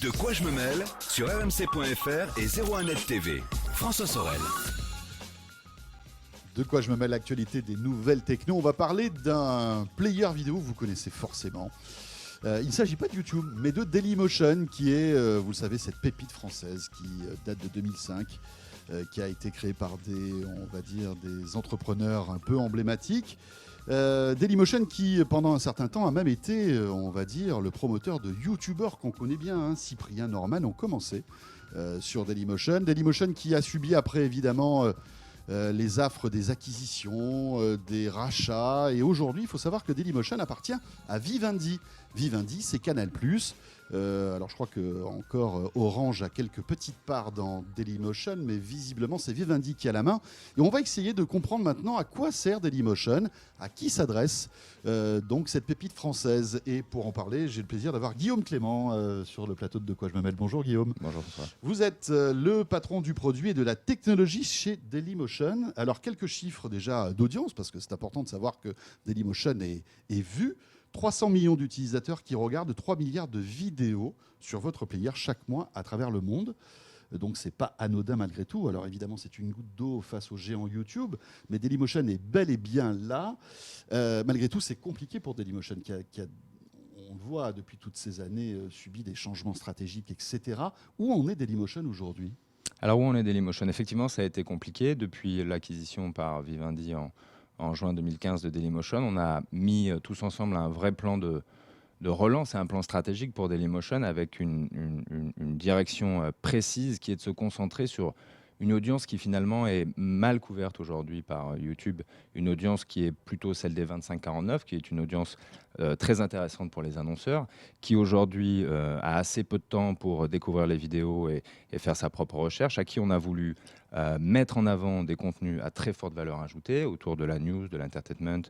De quoi je me mêle sur rmc.fr et 01net TV. François Sorel. De quoi je me mêle, l'actualité des nouvelles techno. On va parler d'un player vidéo, vous connaissez forcément. Il ne s'agit pas de YouTube, mais de Dailymotion, qui est, vous le savez, cette pépite française qui date de 2005, qui a été créée par des entrepreneurs un peu emblématiques. Dailymotion qui, pendant un certain temps, a même été, le promoteur de YouTubeurs qu'on connaît bien. Cyprien Norman ont commencé sur Dailymotion. Dailymotion qui a subi après, évidemment, les affres des acquisitions, des rachats. Et aujourd'hui, il faut savoir que Dailymotion appartient à Vivendi. Vivendi, c'est Canal+. Alors je crois que encore Orange a quelques petites parts dans Dailymotion, mais visiblement c'est Vivendi qui a la main. Et on va essayer de comprendre maintenant à quoi sert Dailymotion, à qui s'adresse donc cette pépite française. Et pour en parler, j'ai le plaisir d'avoir Guillaume Clément sur le plateau de quoi je me mêle. Bonjour Guillaume. Bonjour François. Vous êtes le patron du produit et de la technologie chez Dailymotion. Alors quelques chiffres déjà d'audience, parce que c'est important de savoir que Dailymotion est vu. 300 millions d'utilisateurs qui regardent 3 milliards de vidéos sur votre player chaque mois à travers le monde. Donc c'est pas anodin malgré tout. Alors évidemment c'est une goutte d'eau face aux géants YouTube, mais Dailymotion est bel et bien là. Malgré tout c'est compliqué pour Dailymotion qui a, on le voit depuis toutes ces années, subi des changements stratégiques, etc. Où en est Dailymotion aujourd'hui ? Alors où en est Dailymotion ? Effectivement, ça a été compliqué depuis l'acquisition par Vivendi en juin 2015 de Dailymotion. On a mis tous ensemble un vrai plan de relance et un plan stratégique pour Dailymotion avec une direction précise qui est de se concentrer sur une audience qui finalement est mal couverte aujourd'hui par YouTube, une audience qui est plutôt celle des 25-49, qui est une audience très intéressante pour les annonceurs, qui aujourd'hui a assez peu de temps pour découvrir les vidéos et faire sa propre recherche, à qui on a voulu mettre en avant des contenus à très forte valeur ajoutée autour de la news, de l'entertainment,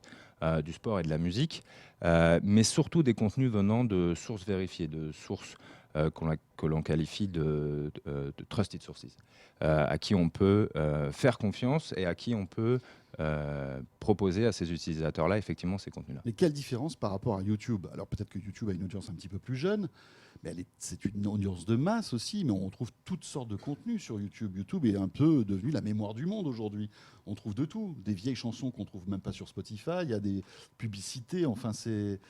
du sport et de la musique, mais surtout des contenus venant de sources vérifiées, de sources que l'on qualifie de trusted sources, à qui on peut faire confiance et à qui on peut proposer à ces utilisateurs-là effectivement ces contenus-là. Mais quelle différence par rapport à YouTube ? Alors peut-être que YouTube a une audience un petit peu plus jeune, mais c'est une audience de masse aussi, mais on trouve toutes sortes de contenus sur YouTube. YouTube est un peu devenu la mémoire du monde aujourd'hui. On trouve de tout, des vieilles chansons qu'on ne trouve même pas sur Spotify, il y a des publicités, enfin c'est...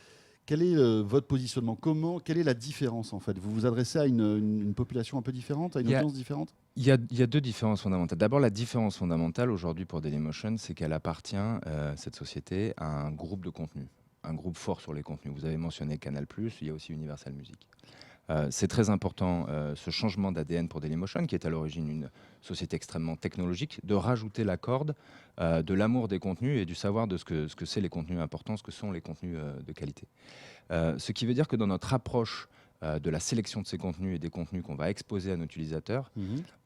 Quel est votre positionnement ? Quelle est la différence en fait ? Vous vous adressez à une population un peu différente, à une audience différente ? Il y a deux différences fondamentales. D'abord, la différence fondamentale aujourd'hui pour Dailymotion, c'est qu'elle appartient, cette société, à un groupe de contenus, un groupe fort sur les contenus. Vous avez mentionné Canal+, il y a aussi Universal Music. C'est très important, ce changement d'ADN pour Dailymotion, qui est à l'origine une société extrêmement technologique, de rajouter la corde de l'amour des contenus et du savoir de ce que c'est les contenus importants, ce que sont les contenus de qualité. Ce qui veut dire que dans notre approche de la sélection de ces contenus et des contenus qu'on va exposer à nos utilisateurs,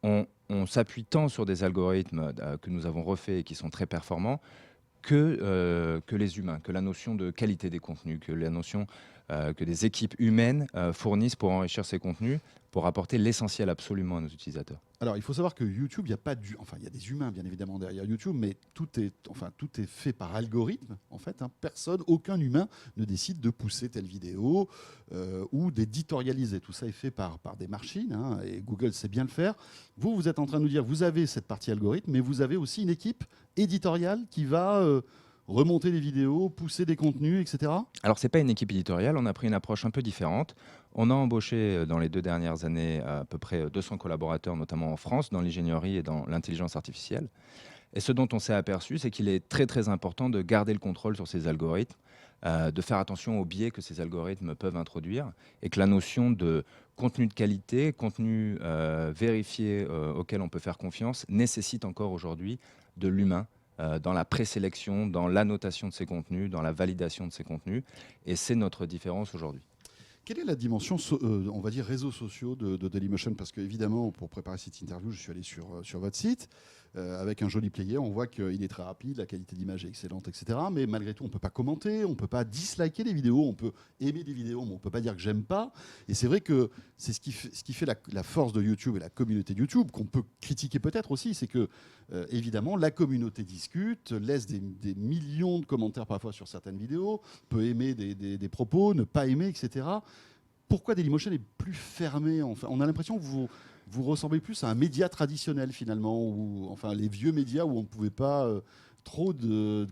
on s'appuie tant sur des algorithmes que nous avons refaits et qui sont très performants que les humains, que la notion de qualité des contenus, que la notion que des équipes humaines fournissent pour enrichir ces contenus, pour apporter l'essentiel absolument à nos utilisateurs. Alors, il faut savoir que YouTube, il y a des humains bien évidemment derrière YouTube, mais tout est fait par algorithme. En fait, aucun humain ne décide de pousser telle vidéo ou d'éditorialiser. Tout ça est fait par des machines, et Google sait bien le faire. Vous êtes en train de nous dire, vous avez cette partie algorithme, mais vous avez aussi une équipe éditoriale qui va remonter des vidéos, pousser des contenus, etc. Alors, ce n'est pas une équipe éditoriale, on a pris une approche un peu différente. On a embauché dans les 2 dernières années à peu près 200 collaborateurs, notamment en France, dans l'ingénierie et dans l'intelligence artificielle. Et ce dont on s'est aperçu, c'est qu'il est très très important de garder le contrôle sur ces algorithmes, de faire attention aux biais que ces algorithmes peuvent introduire, et que la notion de contenu de qualité, contenu vérifié auquel on peut faire confiance, nécessite encore aujourd'hui de l'humain, dans la présélection, dans l'annotation de ces contenus, dans la validation de ces contenus. Et c'est notre différence aujourd'hui. Quelle est la dimension, on va dire, réseaux sociaux de Dailymotion ? Parce qu'évidemment, pour préparer cette interview, je suis allé sur votre site. Avec un joli player, on voit qu'il est très rapide, la qualité d'image est excellente, etc. Mais malgré tout, on ne peut pas commenter, on ne peut pas disliker les vidéos, on peut aimer des vidéos, mais on ne peut pas dire que j'aime pas. Et c'est vrai que c'est ce qui fait la force de YouTube et la communauté de YouTube, qu'on peut critiquer peut-être aussi, c'est que, évidemment, la communauté discute, laisse des millions de commentaires parfois sur certaines vidéos, peut aimer des propos, ne pas aimer, etc. pourquoi Dailymotion est plus fermé? Enfin, on a l'impression que vous ressemblez plus à un média traditionnel finalement, ou enfin les vieux médias où on ne pouvait pas trop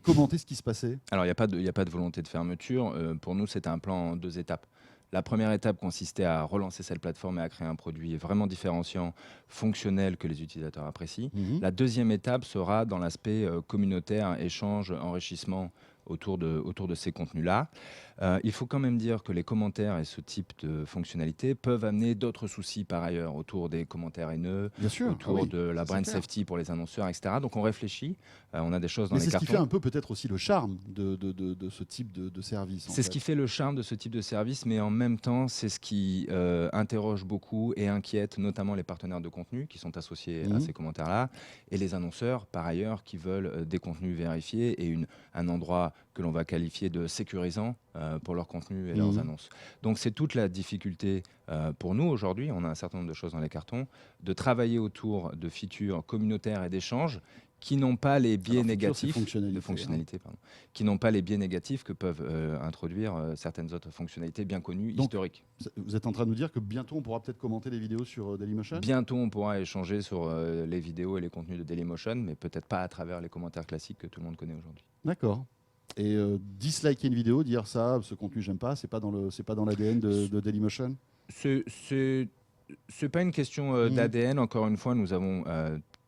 commenter ce qui se passait. Alors, il n'y a pas de volonté de fermeture. Pour nous, c'était un plan en 2 étapes. La première étape consistait à relancer cette plateforme et à créer un produit vraiment différenciant, fonctionnel, que les utilisateurs apprécient. Mhm. La deuxième étape sera dans l'aspect communautaire, échange, enrichissement autour de ces contenus-là. Il faut quand même dire que les commentaires et ce type de fonctionnalités peuvent amener d'autres soucis par ailleurs autour des commentaires haineux, Bien sûr. autour de la ça, c'est brand clair. safety pour les annonceurs, etc. Donc on réfléchit, on a des choses dans Mais les c'est ce qui cartons. fait un peu peut-être aussi le charme de ce type de service. En C'est ce fait. qui fait le charme de ce type de service, mais en même temps, c'est ce qui interroge beaucoup et inquiète notamment les partenaires de contenu qui sont associés à Mhm. ces commentaires-là, et les annonceurs, par ailleurs, qui veulent des contenus vérifiés et un endroit que l'on va qualifier de sécurisant pour leurs contenus et leurs Mhm. annonces. Donc c'est toute la difficulté pour nous aujourd'hui, on a un certain nombre de choses dans les cartons, de travailler autour de features communautaires et d'échanges qui n'ont pas les biais Alors, feature, c'est négatifs fonctionnalité, de hein. fonctionnalités, pardon, qui n'ont pas les biais négatifs que peuvent introduire certaines autres fonctionnalités bien connues, Donc, historiques. Vous êtes en train de nous dire que bientôt on pourra peut-être commenter les vidéos sur Dailymotion? Bientôt, on pourra échanger sur les vidéos et les contenus de Dailymotion, mais peut-être pas à travers les commentaires classiques que tout le monde connaît aujourd'hui. D'accord. Et disliker une vidéo, dire ça, ce contenu j'aime pas, c'est pas dans l'ADN de Dailymotion? C'est pas une question d'ADN. Encore une fois, nous avons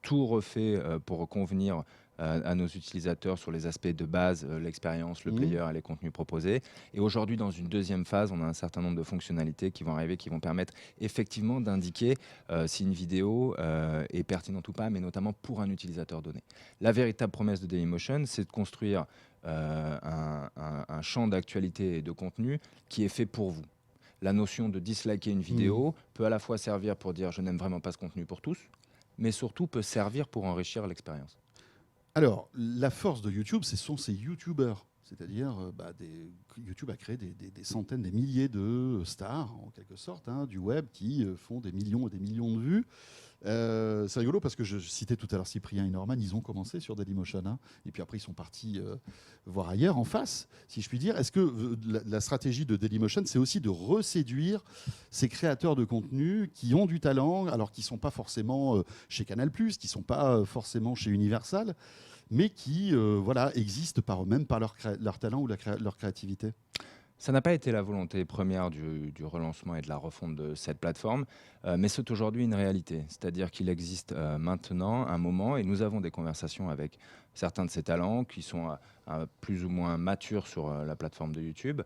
tout refait pour convenir à nos utilisateurs sur les aspects de base, l'expérience, le player et les contenus proposés. Et aujourd'hui, dans une deuxième phase, on a un certain nombre de fonctionnalités qui vont arriver, qui vont permettre effectivement d'indiquer si une vidéo est pertinente ou pas, mais notamment pour un utilisateur donné. La véritable promesse de Dailymotion, c'est de construire un champ d'actualité et de contenu qui est fait pour vous. La notion de disliker une vidéo peut à la fois servir pour dire je n'aime vraiment pas ce contenu pour tous, mais surtout peut servir pour enrichir l'expérience. Alors, la force de YouTube, ce sont ces YouTubers. C'est-à-dire, YouTube a créé des centaines, des milliers de stars, en quelque sorte, hein, du web, qui font des millions et des millions de vues. C'est rigolo parce que je citais tout à l'heure Cyprien et Norman, ils ont commencé sur Dailymotion, hein, et puis après ils sont partis voir ailleurs, en face, si je puis dire. Est-ce que la stratégie de Dailymotion, c'est aussi de reséduire ces créateurs de contenu qui ont du talent, alors qu'ils ne sont pas forcément chez Canal+, qui ne sont pas forcément chez Universal, mais qui existent par eux-mêmes, par leur talent ou leur créativité? Ça n'a pas été la volonté première du relancement et de la refonte de cette plateforme, mais c'est aujourd'hui une réalité. C'est-à-dire qu'il existe maintenant un moment, et nous avons des conversations avec certains de ces talents qui sont plus ou moins matures sur la plateforme de YouTube,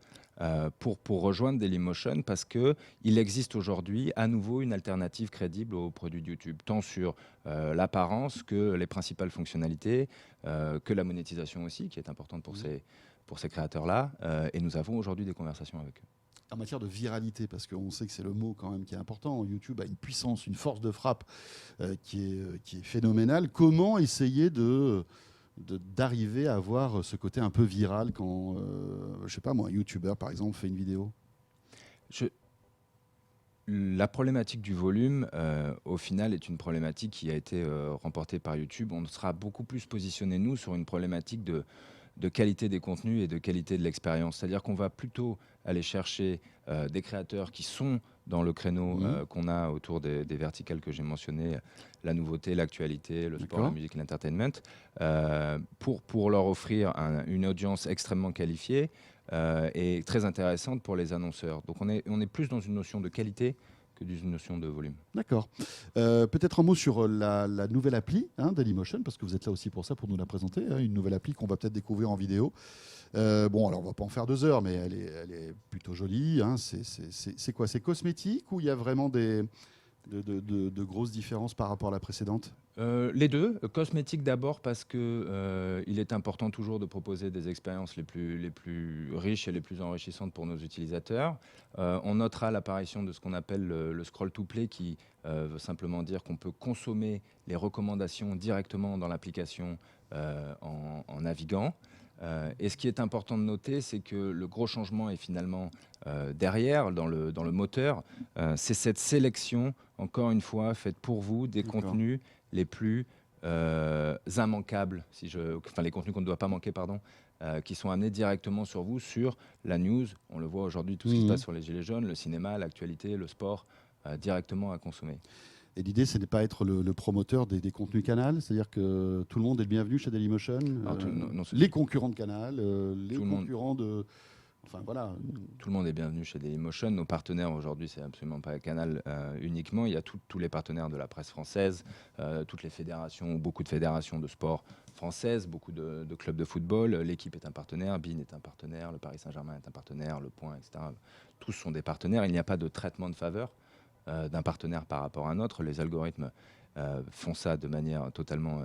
pour rejoindre Dailymotion, parce qu'il existe aujourd'hui à nouveau une alternative crédible aux produits de YouTube, tant sur l'apparence que les principales fonctionnalités, que la monétisation aussi, qui est importante pour ces créateurs-là, et nous avons aujourd'hui des conversations avec eux. En matière de viralité, parce qu'on sait que c'est le mot quand même qui est important, YouTube a une puissance, une force de frappe qui est phénoménale. Comment essayer d'arriver à avoir ce côté un peu viral quand, je sais pas moi, un YouTuber par exemple fait une vidéo? La problématique du volume, au final, est une problématique qui a été remportée par YouTube. On sera beaucoup plus positionné, nous, sur une problématique de qualité des contenus et de qualité de l'expérience. C'est-à-dire qu'on va plutôt aller chercher des créateurs qui sont dans le créneau qu'on a autour des verticales que j'ai mentionnées, la nouveauté, l'actualité, le sport, la musique et l'entertainment, pour leur offrir une audience extrêmement qualifiée et très intéressante pour les annonceurs. Donc on est plus dans une notion de qualité que d'une notion de volume. D'accord. Peut-être un mot sur la nouvelle appli, hein, Dailymotion, parce que vous êtes là aussi pour ça, pour nous la présenter, hein, une nouvelle appli qu'on va peut-être découvrir en vidéo. Bon, alors on va pas en faire 2 heures, mais elle est plutôt jolie, hein. C'est quoi? C'est cosmétique ou il y a vraiment de grosses différences par rapport à la précédente? Les deux. Cosmétique d'abord parce que il est important toujours de proposer des expériences les plus riches et les plus enrichissantes pour nos utilisateurs. On notera l'apparition de ce qu'on appelle le scroll to play, qui veut simplement dire qu'on peut consommer les recommandations directement dans l'application en naviguant. Et ce qui est important de noter, c'est que le gros changement est finalement derrière, dans le moteur. C'est cette sélection, encore une fois, faite pour vous, des contenus les plus immanquables, les contenus qu'on ne doit pas manquer, pardon, qui sont amenés directement sur vous, sur la news. On le voit aujourd'hui, tout ce qui se passe sur les Gilets jaunes, le cinéma, l'actualité, le sport, directement à consommer. Et l'idée, c'est de ne pas être le promoteur des contenus Canal, c'est-à-dire que tout le monde est le bienvenu chez Dailymotion, les concurrents de Canal, les concurrents de... Enfin, voilà. Tout le monde est bienvenu chez Dailymotion. Nos partenaires aujourd'hui, c'est absolument pas Canal uniquement. Il y a tous les partenaires de la presse française, toutes les fédérations, beaucoup de fédérations de sport françaises, beaucoup de clubs de football. L'équipe est un partenaire, BeIN est un partenaire, le Paris Saint-Germain est un partenaire, Le Point, etc. Tous sont des partenaires. Il n'y a pas de traitement de faveur d'un partenaire par rapport à un autre. Les algorithmes font ça de manière totalement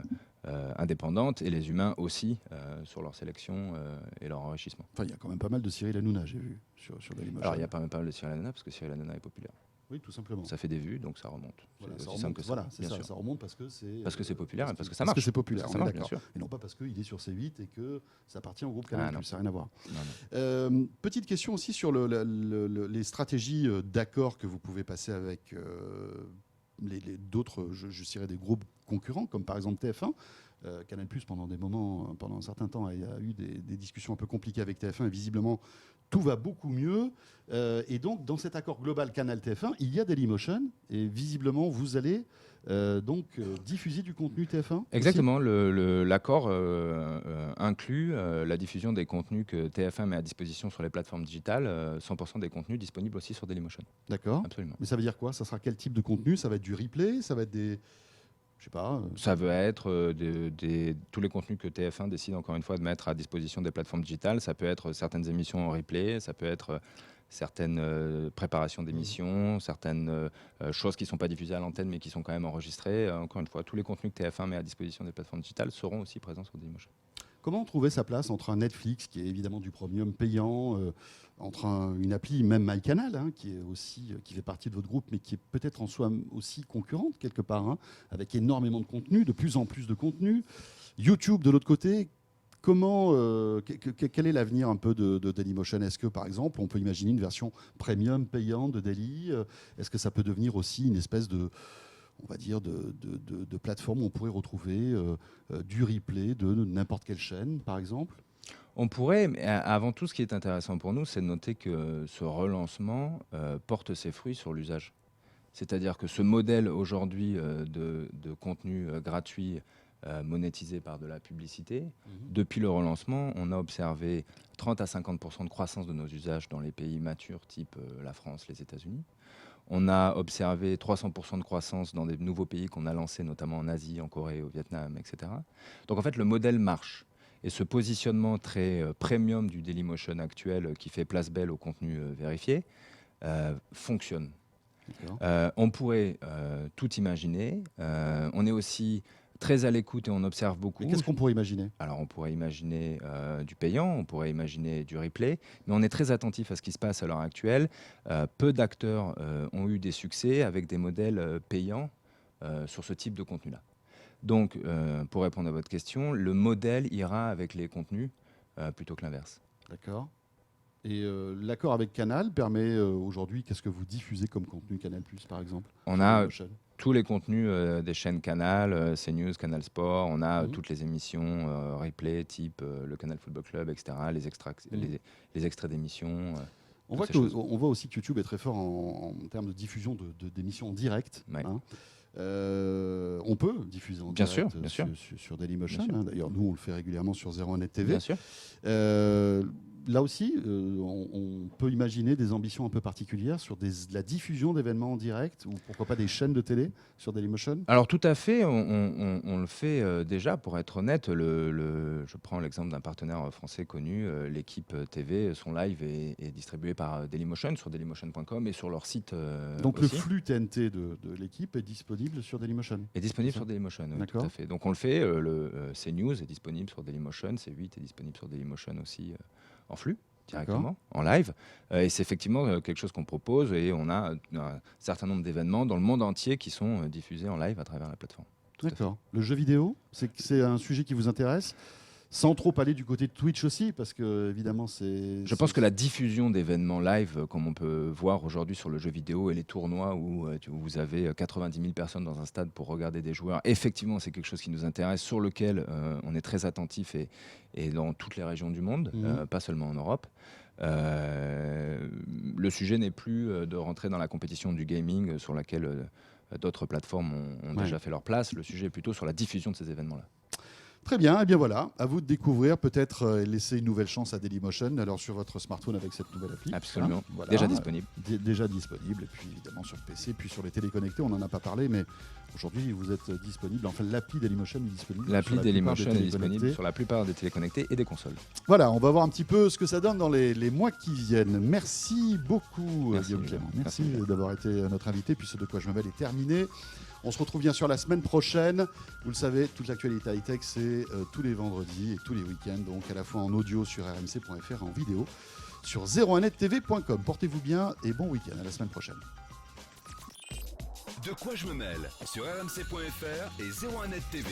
indépendante et les humains aussi sur leur sélection et leur enrichissement. Enfin, il y a quand même pas mal de Cyril Hanouna, j'ai vu, sur Dailymotion. Alors, il y a pas mal de Cyril Hanouna parce que Cyril Hanouna est populaire. Oui, tout simplement. Ça fait des vues, donc ça remonte. Voilà, c'est ça aussi remonte, simple que ça. voilà, c'est bien ça, sûr. ça remonte parce que c'est... Parce que c'est populaire et parce que ça Parce marche. que c'est populaire, Parce on que ça est marche, d'accord. bien sûr. Et non pas parce qu'il est sur C8 et que ça appartient au groupe Canal+, non. ça n'a rien à voir. Non. Petite question aussi sur les stratégies d'accord que vous pouvez passer avec d'autres, je dirais des groupes concurrents, comme par exemple TF1. Canal+, pendant un certain temps, a eu des discussions un peu compliquées avec TF1 et visiblement tout va beaucoup mieux. Et donc, dans cet accord global Canal-TF1, il y a Dailymotion et visiblement, vous allez diffuser du contenu TF1 Exactement. L'accord inclut la diffusion des contenus que TF1 met à disposition sur les plateformes digitales, 100% des contenus disponibles aussi sur Dailymotion. D'accord. Absolument. Mais ça veut dire quoi? Ça sera quel type de contenu? Ça va être du replay? Ça va être des... Je sais pas. Ça veut être tous les contenus que TF1 décide encore une fois de mettre à disposition des plateformes digitales. Ça peut être certaines émissions en replay, ça peut être certaines préparations d'émissions, certaines choses qui ne sont pas diffusées à l'antenne mais qui sont quand même enregistrées. Encore une fois, tous les contenus que TF1 met à disposition des plateformes digitales seront aussi présents sur Dailymotion. Comment trouver sa place entre un Netflix, qui est évidemment du premium payant, entre une appli, même MyCanal, qui fait partie de votre groupe, mais qui est peut-être en soi aussi concurrente quelque part, avec énormément de contenu, de plus en plus de contenu. YouTube de l'autre côté. Quel est l'avenir un peu de Dailymotion? Est-ce que, par exemple, on peut imaginer une version premium payante de Daily? Est-ce que ça peut devenir aussi une espèce de, on va dire, de plateforme où on pourrait retrouver du replay de n'importe quelle chaîne, par exemple? On pourrait, mais avant tout, ce qui est intéressant pour nous, c'est de noter que ce relancement porte ses fruits sur l'usage. C'est-à-dire que ce modèle aujourd'hui de contenu gratuit monétisé par de la publicité, depuis le relancement, on a observé 30 à 50% de croissance de nos usages dans les pays matures, type la France, les États-Unis. On a observé 300% de croissance dans des nouveaux pays qu'on a lancés, notamment en Asie, en Corée, au Vietnam, etc. Donc en fait, le modèle marche. Et ce positionnement très premium du Dailymotion actuel, qui fait place belle au contenu vérifié, fonctionne. On pourrait tout imaginer. On est aussi très à l'écoute et on observe beaucoup. Mais qu'est-ce qu'on pourrait imaginer? Alors, on pourrait imaginer du payant, on pourrait imaginer du replay, mais on est très attentif à ce qui se passe à l'heure actuelle. Peu d'acteurs ont eu des succès avec des modèles payants sur ce type de contenu-là. Donc, pour répondre à votre question, le modèle ira avec les contenus plutôt que l'inverse. D'accord. Et l'accord avec Canal permet aujourd'hui, qu'est-ce que vous diffusez comme contenu Canal+, par exemple? On a tous les contenus des chaînes Canal, CNews, Canal Sport. On a toutes les émissions replay, type le Canal Football Club, etc., les extraits d'émissions. On voit aussi que YouTube est très fort en termes de diffusion d'émissions en direct. Ouais. On peut diffuser en direct sur Dailymotion. D'ailleurs, nous, on le fait régulièrement sur 01net TV. Bien sûr. Là aussi, on peut imaginer des ambitions un peu particulières sur la diffusion d'événements en direct ou pourquoi pas des chaînes de télé sur Dailymotion? Alors tout à fait, on le fait déjà, pour être honnête. Je prends l'exemple d'un partenaire français connu, l'équipe TV, son live est distribué par Dailymotion sur dailymotion.com et sur leur site. Donc aussi. Le flux TNT de l'équipe est disponible sur Dailymotion? Est disponible sur Dailymotion, oui, tout à fait. Donc on le fait, le CNews est disponible sur Dailymotion, C8 est disponible sur Dailymotion aussi. En flux, directement, en live. Et c'est effectivement quelque chose qu'on propose et on a un certain nombre d'événements dans le monde entier qui sont diffusés en live à travers la plateforme. D'accord. Le jeu vidéo, c'est un sujet qui vous intéresse? sans trop aller du côté de Twitch aussi, parce que évidemment Je pense que la diffusion d'événements live, comme on peut voir aujourd'hui sur le jeu vidéo et les tournois où vous avez 90 000 personnes dans un stade pour regarder des joueurs, effectivement c'est quelque chose qui nous intéresse, sur lequel on est très attentif et dans toutes les régions du monde, pas seulement en Europe. Le sujet n'est plus de rentrer dans la compétition du gaming sur laquelle d'autres plateformes ont déjà fait leur place. Le sujet est plutôt sur la diffusion de ces événements-là. Très bien, et bien voilà, à vous de découvrir, peut-être laisser une nouvelle chance à Dailymotion, alors sur votre smartphone avec cette nouvelle appli. Absolument, voilà. déjà disponible. Déjà disponible, et puis évidemment sur PC, puis sur les téléconnectés, on n'en a pas parlé, mais aujourd'hui vous êtes disponible, enfin l'appli Dailymotion est disponible. L'appli Dailymotion est disponible sur la plupart des téléconnectés et des consoles. Voilà, on va voir un petit peu ce que ça donne dans les mois qui viennent. Merci beaucoup Guillaume Clément, merci d'avoir été notre invité, puis ce De quoi je me mêle est terminé. On se retrouve bien sûr la semaine prochaine. Vous le savez, toute l'actualité high-tech, c'est tous les vendredis et tous les week-ends, donc à la fois en audio sur rmc.fr et en vidéo sur 01nettv.com. Portez-vous bien et bon week-end. À la semaine prochaine. De quoi je me mêle sur rmc.fr et 01net TV.